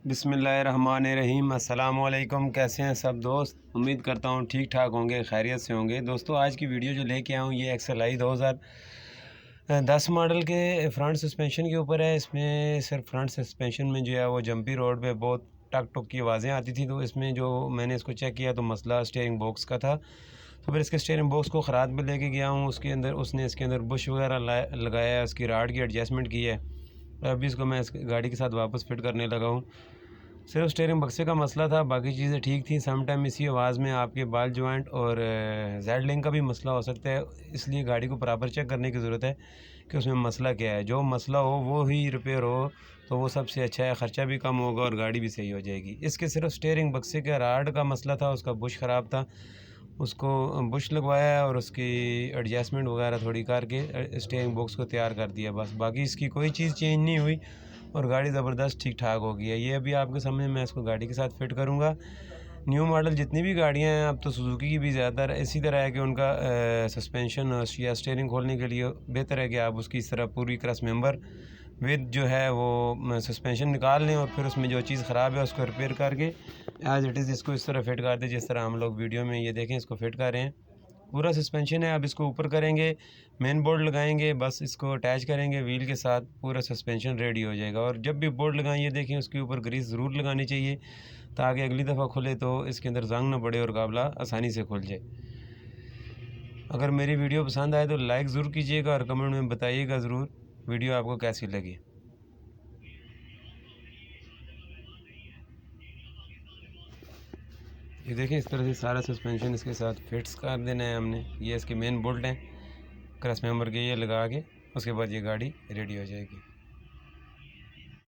बिस्मिल्लाहिर्रहमानिर्रहीम। अस्सलाम वालेकुम। कैसे हैं सब दोस्त? उम्मीद करता हूँ ठीक ठाक होंगे, खैरियत से होंगे। दोस्तों आज की वीडियो जो लेके आया हूँ ये XLI 2010 मॉडल के फ्रंट सस्पेंशन के ऊपर है। इसमें सिर्फ फ्रंट सस्पेंशन में जो है वो जंपी रोड पे बहुत टक टक की आवाज़ें आती थी, तो इसमें जो मैंने इसको चेक किया तो मसला स्टीयरिंग बॉक्स का था। तो फिर इसके स्टीयरिंग बॉक्स को ख़राब में लेके गया हूँ। उसने इसके अंदर बुश वगैरह लगाया है, उसकी राड की एडजस्टमेंट की है। अभी इसको मैं इस गाड़ी के साथ वापस फिट करने लगा हूँ। सिर्फ स्टीयरिंग बक्से का मसला था, बाकी चीज़ें ठीक थी। सम टाइम इसी आवाज़ में आपके बाल जॉइंट और जेड लिंक का भी मसला हो सकता है, इसलिए गाड़ी को बराबर चेक करने की ज़रूरत है कि उसमें मसला क्या है। जो मसला हो वो ही रिपेयर हो तो वो सबसे अच्छा है, ख़र्चा भी कम होगा और गाड़ी भी सही हो जाएगी। इसके सिर्फ स्टीयरिंग बक्से का राड का मसला था, उसका बुश ख़राब था, उसको बुश लगवाया है और उसकी एडजस्टमेंट वगैरह थोड़ी करके स्टीयरिंग बॉक्स को तैयार कर दिया बस। बाकी इसकी कोई चीज़ चेंज नहीं हुई और गाड़ी ज़बरदस्त ठीक ठाक हो गई है। ये अभी आपके सामने मैं इसको गाड़ी के साथ फिट करूँगा। न्यू मॉडल जितनी भी गाड़ियाँ हैं, अब तो सुजुकी की भी ज़्यादातर इसी तरह है कि उनका सस्पेंशन या स्टीयरिंग खोलने के लिए बेहतर है कि आप उसकी इस तरह पूरी क्रस मेंबर विद जो है वो सस्पेंशन निकाल लें और फिर उसमें जो चीज़ ख़राब है उसको रिपेयर करके एज़ इट इज़ इसको इस तरह फिट कर दें जिस तरह हम लोग वीडियो में ये देखें इसको फिट कर रहे हैं। पूरा सस्पेंशन है। अब इसको ऊपर करेंगे, मेन बोर्ड लगाएंगे, बस इसको अटैच करेंगे व्हील के साथ, पूरा सस्पेंशन रेडी हो जाएगा। और जब भी बोर्ड लगाएं ये देखें उसके ऊपर ग्रीस ज़रूर लगानी चाहिए ताकि अगली दफ़ा खुले तो इसके अंदर जंग ना पड़े और काबला आसानी से खुल जाए। अगर मेरी वीडियो पसंद आए तो लाइक ज़रूर कीजिएगा और कमेंट में बताइएगा ज़रूर वीडियो आपको कैसी लगी। ये देखें इस तरह से सारा सस्पेंशन इसके साथ फिट्स कर देना है हमने। ये इसके मेन बोल्ट हैं क्रस मेंबर के, ये लगा के उसके बाद ये गाड़ी रेडी हो जाएगी।